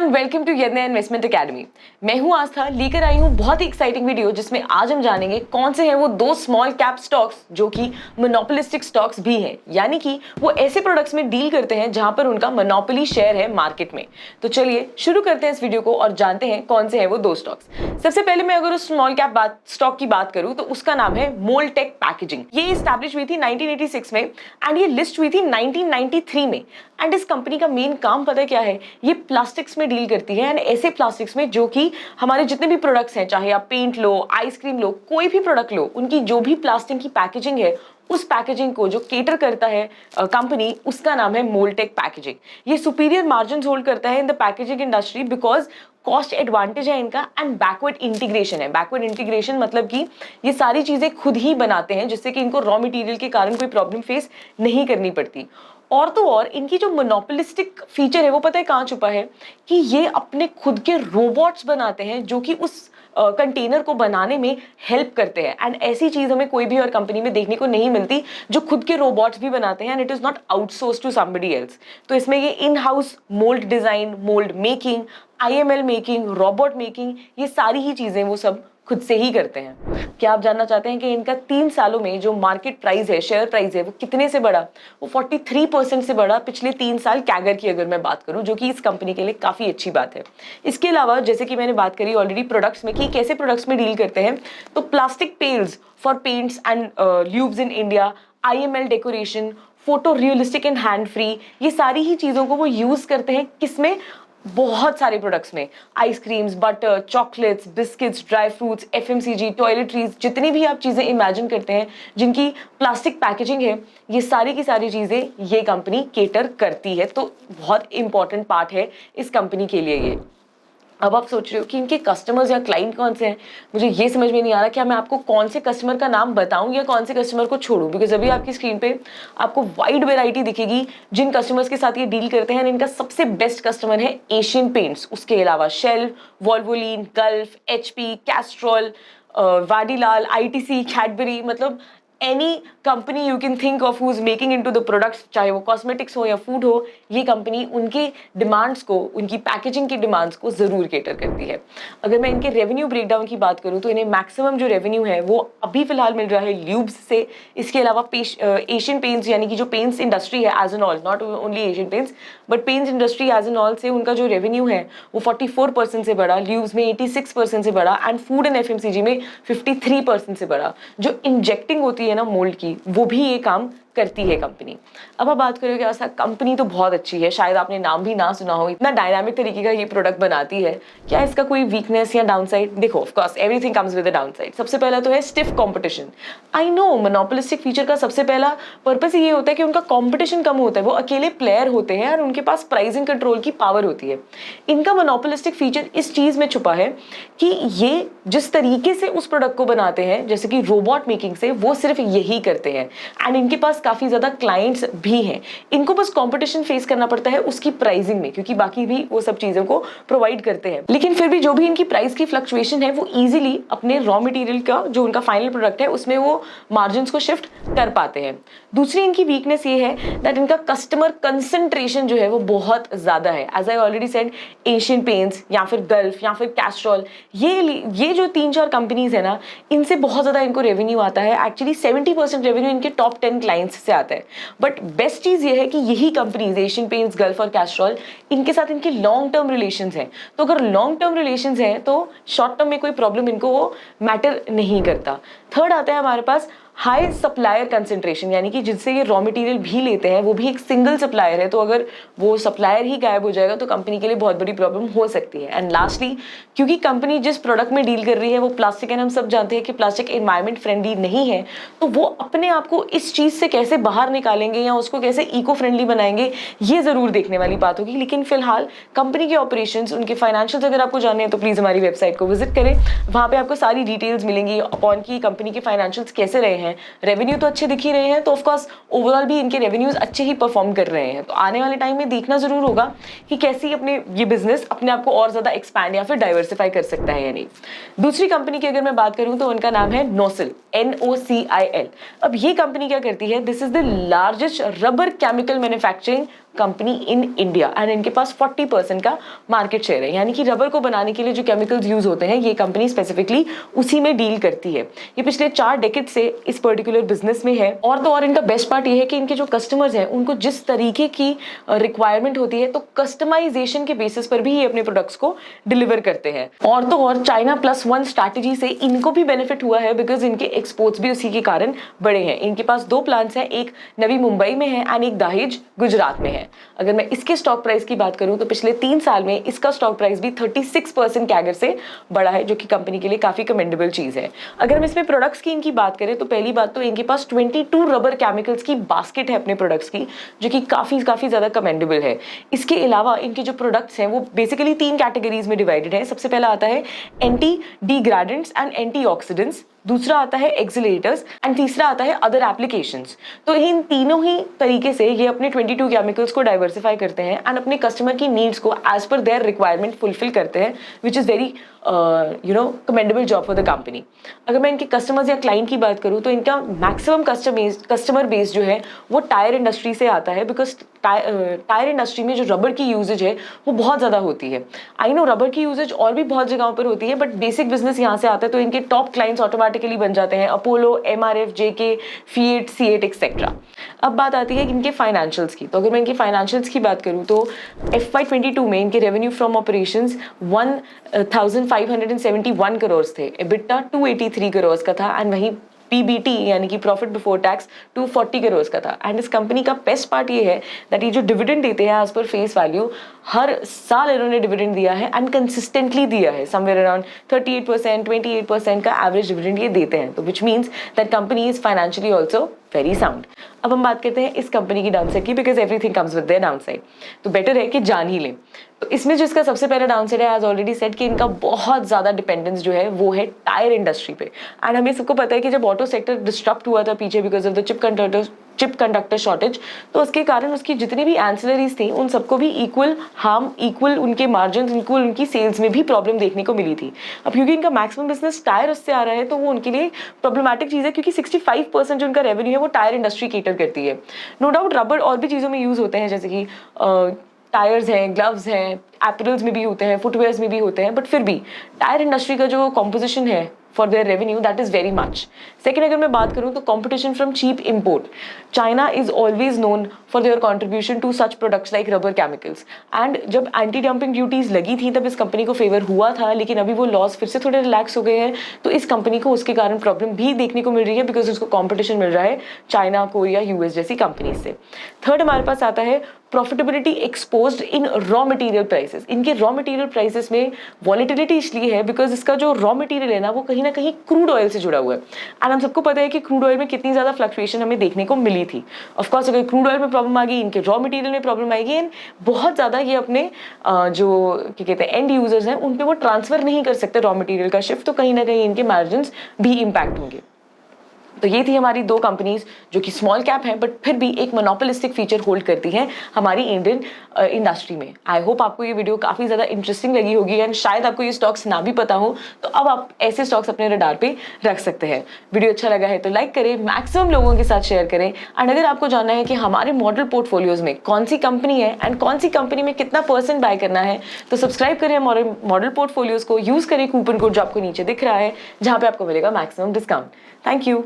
Welcome to यज्ञ investment academy. मैं हूं आस्था, लेकर आई हूं बहुत ही एक्साइटिंग वीडियो जिसमें आज हम जानेंगे कौन से हैं वो दो स्मॉल कैप स्टॉक्स जो कि मोनोपोलिस्टिक स्टॉक्स भी हैं, यानी कि वो ऐसे प्रोडक्ट्स में डील करते हैं जहां पर उनका मोनोपोली शेयर है मार्केट में। तो चलिए शुरू करते हैं इस वीडियो को और जानते हैं कौन से हैं वो दो स्टॉक्स। सबसे पहले मैं अगर उस स्मॉल कैप स्टॉक की बात करूं तो उसका नाम है मोल्टेक पैकेजिंग। ये एस्टैब्लिश हुई थी 1986 में एंड ये लिस्ट हुई थी 1993 में। एंड इस कंपनी का मेन काम पता है क्या है? ये प्लास्टिक्स में डील करती है एंड ऐसे प्लास्टिक्स में जो कि हमारे जितने भी प्रोडक्ट्स हैं, चाहे आप पेंट लो, आइसक्रीम लो, कोई भी प्रोडक्ट लो, उनकी जो भी प्लास्टिक की पैकेजिंग है उस पैकेजिंग को जो केटर करता है कंपनी, उसका नाम है मोल्टेक पैकेजिंग। ये सुपीरियर मार्जिन होल्ड करता है in the packaging industry because cost advantage है इनका एंड बैकवर्ड इंटीग्रेशन है। बैकवर्ड इंटीग्रेशन मतलब कि ये सारी चीजें खुद ही बनाते हैं जिससे कि इनको रॉ मटेरियल के कारण कोई प्रॉब्लम फेस नहीं करनी पड़ती। और तो और इनकी जो मोनोपोलिस्टिक फीचर है वो पता है कहाँ छुपा है? कि ये अपने खुद के रोबोट्स बनाते हैं जो कि उस कंटेनर को बनाने में हेल्प करते हैं। एंड ऐसी चीज हमें कोई भी और कंपनी में देखने को नहीं मिलती जो खुद के रोबोट्स भी बनाते हैं and it is not outsource to somebody else. तो इसमें ये in house mould design, mould making, IML making, robot making, ये सारी ही चीजें वो सब खुद से ही करते हैं। क्या आप जानना चाहते हैं कि इनका 3 सालों में जो मार्केट प्राइस है, शेयर प्राइस है, वो कितने से बढ़ा? वो 43% से बढ़ा पिछले 3 साल कैगर की अगर मैं बात करूं, जो कि इस कंपनी के लिए काफी अच्छी बात है। इसके अलावा जैसे कि मैंने बात करी ऑलरेडी प्रोडक्ट्स में कि कैसे प्रोडक्ट्स में डील करते हैं, तो plastic pails for paints and lubes in India, IML decoration, photo realistic and hand free, ये सारी ही चीजों को वो यूज करते हैं। किसमें? बहुत सारे प्रोडक्ट्स में, ice creams, butter, chocolates, biscuits, dry fruits, FMCG, toiletries, जितनी भी आप चीजें इमेजिन करते हैं जिनकी प्लास्टिक पैकेजिंग है, ये सारी की सारी चीजें ये कंपनी केटर करती है। तो बहुत इंपॉर्टेंट पार्ट है इस कंपनी के लिए ये। अब आप सोच रहे हो कि इनके कस्टमर्स या क्लाइंट कौन से हैं? मुझे ये समझ में नहीं आ रहा कि मैं आपको कौन से कस्टमर का नाम बताऊं या कौन से कस्टमर को छोड़ूं, बिकॉज अभी आपकी स्क्रीन पे आपको वाइड वेराइटी दिखेगी जिन कस्टमर्स के साथ ये डील करते हैं। इनका सबसे बेस्ट कस्टमर है एशियन पेंट्स, उसके अलावा Shell, Valvoline, Gulf, HP, Castrol, Vadilal, ITC, Cadbury, मतलब any company you can think of who is making into the products, चाहे वो कॉस्मेटिक्स हो या फूड हो, ये कंपनी उनके डिमांड्स को, उनकी पैकेजिंग की डिमांड्स को जरूर केटर करती है। अगर मैं इनके रेवेन्यू ब्रेकडाउन की बात करूं तो इन्हें मैक्सिमम जो रेवेन्यू है वो अभी फिलहाल मिल रहा है ल्यूब्स से। इसके अलावा एशियन पेंट्स, यानी कि जो पेंट्स इंडस्ट्री है as an all, not only Asian Paints but paints industry as an all से उनका जो रेवेन्यू है वो 44% से बढ़ा, ल्यूब्स में 86% से बढ़ा एंड फूड एंड FMCG में 53% से बढ़ा। जो इंजेक्टिंग होती है ना मोल्ड की, वो भी ये काम करती है कंपनी। अब आप बात करोगे ऐसा, कंपनी तो बहुत अच्छी है, शायद आपने नाम भी ना सुना हो, इतना डायनामिक तरीके का ये प्रोडक्ट बनाती है, क्या इसका कोई वीकनेस या डाउनसाइड? देखो of course everything comes with a downside. सबसे पहला तो है stiff competition. I know monopolistic feature का सबसे पहला पर्पस ये होता है कि उनका कंपटीशन कम होता है, वो अकेले प्लेयर होते हैं और उनके पास प्राइसिंग कंट्रोल की पावर होती है। इनका मोनोपोलिस्टिक फीचर इस चीज में छुपा है कि ये जिस तरीके से उस प्रोडक्ट को बनाते हैं, जैसे कि रोबोट मेकिंग से, वो सिर्फ यही करते हैं एंड इनके पास काफी ज्यादा क्लाइंट्स भी हैं। इनको बस कंपटीशन फेस करना पड़ता है उसकी प्राइसिंग में, क्योंकि बाकी भी वो सब चीजों को प्रोवाइड करते हैं। लेकिन फिर भी जो भी इनकी प्राइस की फ्लक्चुएशन है वो इजीली अपने रॉ मटेरियल का जो उनका फाइनल प्रोडक्ट है उसमें वो मार्जिन को शिफ्ट कर पाते हैं। दूसरी इनकी वीकनेस ये है दैट इनका कस्टमर कंसंट्रेशन जो है वो बहुत ज्यादा है। As I already said, Asian Paints या फिर गल्फ या फिर कैस्ट्रॉल, ये जो 3-4 कंपनीज है ना, इनसे बहुत ज्यादा इनको रेवेन्यू आता है। एक्चुअली 70% रेवेन्यू इनके टॉप 10 क्लाइंट्स से आता है। बट बेस्ट चीज ये है कि यही कंपनीज, एशियन पेंट्स, गल्फ और कैस्ट्रॉल, इनके साथ इनके लॉन्ग टर्म रिलेशंस हैं। तो अगर लॉन्ग टर्म रिलेशंस हैं तो शॉर्ट टर्म में कोई प्रॉब्लम इनको वो मैटर नहीं करता। थर्ड आता है हमारे पास हाई सप्लायर कंसंट्रेशन, यानी कि जिनसे ये रॉ मटेरियल भी लेते हैं वो भी एक सिंगल सप्लायर है। तो अगर वो सप्लायर ही गायब हो जाएगा तो कंपनी के लिए बहुत बड़ी प्रॉब्लम हो सकती है। एंड लास्टली, क्योंकि कंपनी जिस प्रोडक्ट में डील कर रही है वो प्लास्टिक है, हम सब जानते हैं कि प्लास्टिक एनवायरमेंट फ्रेंडली नहीं है, तो वो अपने आप को इस चीज से कैसे बाहर निकालेंगे या उसको कैसे इको फ्रेंडली बनाएंगे, ये जरूर देखने वाली बात होगी। लेकिन फिलहाल कंपनी के ऑपरेशंस, उनके फाइनेंशियल्स अगर आपको जानने हैं तो प्लीज हमारी वेबसाइट को विजिट करें। वहां पे आपको सारी डिटेल्स मिलेंगी अपॉन की कंपनी के फाइनेंशियल्स कैसे रहे हैं हैं, रेवेन्यू तो अच्छे दिख ही रहे हैं, तो ऑफकोर्स ओवरऑल भी इनके रेवेन्यूज अच्छे ही परफॉर्म कर रहे हैं। तो आने वाले टाइम में देखना जरूर होगा कि कैसे अपने ये बिजनेस अपने आप को और ज्यादा एक्सपैंड या फिर डाइवर्सिफाई कर सकता है या नहीं। दूसरी कंपनी की अगर मैं बात करूं तो उनका नाम है नोसिल, NOCIL। अब ये कंपनी क्या करती है, this is the largest rubber chemical manufacturing company in India and इनके पास 40% का मार्केट शेयर है, यानी कि रबर को बनाने के लिए जो केमिकल्स यूज होते हैं ये कंपनी स्पेसिफिकली उसी में डील करती है। ये पिछले 4 डेकेड से इस पर्टिकुलर बिजनेस में है। और तो और इनका बेस्ट पार्ट ये है कि इनके जो कस्टमर्स हैं उनको जिस तरीके की रिक्वायरमेंट होती है तो कस्टमाइजेशन के बेसिस पर भी ये अपने प्रोडक्ट्स को डिलीवर करते हैं। और तो और चाइना +1 स्ट्रैटेजी से इनको भी बेनिफिट हुआ है बिकॉज इनके एक्सपोर्ट्स भी उसी के कारण बढ़े हैं। इनके पास 2 प्लांट्स हैं, एक नवी मुंबई में है एंड एक दहेज गुजरात में है। अगर मैं इसके स्टॉक प्राइस की बात करूं तो पिछले 3 साल में इसका स्टॉक प्राइस भी 36% कैगर से बढ़ा है, जो कि कंपनी के लिए काफी कमेंडेबल चीज है। अगर हम इसमें प्रोडक्ट्स की इनकी बात करें तो पहली बात तो इनके पास 22 रबर केमिकल्स की बास्केट है अपने प्रोडक्ट्स की, जो कि काफी ज्यादा कमेंडेबल है। इसके अलावा इनके जो प्रोडक्ट्स हैं वो बेसिकली 3 कैटेगरीज में डिवाइडेड है। सबसे पहला आता है एंटी डिग्रेडेंट्स एंड एंटीऑक्सीडेंट्स, दूसरा आता है एक्सिलेटर्स एंड तीसरा आता है अदर एप्लीकेशंस। तो इन तीनों ही तरीके से ये अपने 22 केमिकल्स को डाइवर्सिफाई करते हैं एंड अपने कस्टमर की नीड्स को as per their requirement fulfil करते हैं, which is very commendable job for the company. अगर मैं इनके कस्टमर्स या क्लाइंट की बात करूं तो इनका मैक्सिमम कस्टमर बेस जो है वो टायर इंडस्ट्री से आता है, बिकॉज टायर इंडस्ट्री में जो रबर की यूजेज है वो बहुत ज़्यादा होती है। आई नो रबर की यूजेज और भी बहुत जगहों पर होती है, बट बेसिक बिजनेस यहाँ से आता है, तो इनके टॉप क्लाइंट्स ऑटोमेटिकली बन जाते हैं Apollo, MRF, JK, fiat, C8 etcetera. अब बात आती है इनके फाइनेंशियल्स की। तो अगर मैं इनके फाइनेंशियल्स की बात करूँ तो FY22 में इनके रेवेन्यू फ्रॉम ऑपरेशंस 1571 करोड़ थे, EBITDA 283 करोड़ का था एंड वहीं PBT यानी कि प्रॉफिट बिफोर टैक्स 240 करोड़ का था। एंड इस कंपनी का बेस्ट पार्ट ये है दैट ये जो डिविडेंड देते हैं एज पर फेस वैल्यू, हर साल इन्होंने डिविडेंड दिया है एंड कंसिस्टेंटली दिया है, समवेयर अराउंड 38%, 28% का एवरेज डिविडेंड ये देते हैं। तो which means that company is financially also very sound. अब हम बात करते हैं इस कंपनी की डाउनसाइड की, because everything comes with their downside, तो बेटर है कि जान ही लें। तो इसमें जो इसका सबसे पहला डाउनसाइड है, एज ऑलरेडी सेड, कि इनका बहुत ज्यादा डिपेंडेंस जो है वो है टायर इंडस्ट्री पे। एंड हमें सबको पता है कि जब ऑटो सेक्टर डिस्टर्ब हुआ था पीछे because of the chip conductor shortage, तो उसके कारण उसकी जितनी भी एंसिलरीज थी उन सबको भी इक्वल उनके मार्जिन, इक्वल उनकी सेल्स में भी प्रॉब्लम देखने को मिली थी। अब क्योंकि इनका मैक्सिमम बिजनेस टायर उससे आ रहा है तो वो उनके लिए प्रॉब्लमैटिक चीज़ है, क्योंकि 65% जो उनका रेवेन्यू है वो टायर इंडस्ट्री केटर करती है। नो डाउट रबर और भी चीज़ों में यूज़ होते हैं, जैसे कि टायर्स हैं, ग्लव्स हैं, एपरल्स में भी होते हैं, फुटवेयर्स में भी होते हैं, बट फिर भी टायर इंडस्ट्री का जो कॉम्पोजिशन है for their revenue, that is very much. Second, अगर मैं बात करूँ तो competition from cheap import. China is always known for their contribution to such products like rubber chemicals. And जब anti-dumping duties लगी थी तब इस कंपनी को फेवर हुआ था, लेकिन अभी वो लॉस फिर से थोड़े रिलैक्स हो गए हैं, तो इस कंपनी को उसके कारण प्रॉब्लम भी देखने को मिल रही है, बिकॉज उसको कॉम्पिटिशन मिल रहा है चाइना, कोरिया, US जैसी कंपनी से। थर्ड हमारे पास आता है प्रॉफिटेबिलिटी एक्सपोज्ड इन रॉ मटेरियल प्राइसेस। इनके रॉ मटेरियल प्राइसेस में वॉलेटिलिटी इसलिए है बिकॉज इसका जो रॉ मटेरियल है ना वो कहीं ना कहीं क्रूड ऑयल से जुड़ा हुआ है। एंड हम सबको पता है कि क्रूड ऑयल में कितनी ज्यादा फ्लक्चुएशन हमें देखने को मिली थी। ऑफकोर्स अगर क्रूड ऑयल में प्रॉब्लम आ गई, इनके रॉ मटेरियल में प्रॉब्लम आएगी, एंड बहुत ज्यादा ये अपने जो क्या कहते हैं एंड यूजर्स हैं उन पे वो ट्रांसफर नहीं कर सकते रॉ मटेरियल का शिफ्ट, तो कहीं ना कहीं इनके मार्जिन भी इम्पैक्ट होंगे। तो ये थी हमारी 2 कंपनीज जो कि स्मॉल कैप हैं बट फिर भी एक मोनोपोलिस्टिक फीचर होल्ड करती हैं हमारी इंडियन इंडस्ट्री में। आई होप आपको ये वीडियो काफ़ी ज़्यादा इंटरेस्टिंग लगी होगी एंड शायद आपको ये स्टॉक्स ना भी पता हो, तो अब आप ऐसे स्टॉक्स अपने रडार पे रख सकते हैं। वीडियो अच्छा लगा है तो लाइक करें, मैक्सिमम लोगों के साथ शेयर करें। एंड अगर आपको जानना है कि हमारे मॉडल पोर्टफोलियोज में कौन सी कंपनी है एंड कौन सी कंपनी में कितना % बाय करना है, तो सब्सक्राइब करें हमारे मॉडल पोर्टफोलियोज को, यूज़ करें कूपन कोड जो आपको नीचे दिख रहा है, जहाँ पे आपको मिलेगा मैक्सिमम डिस्काउंट। Thank you.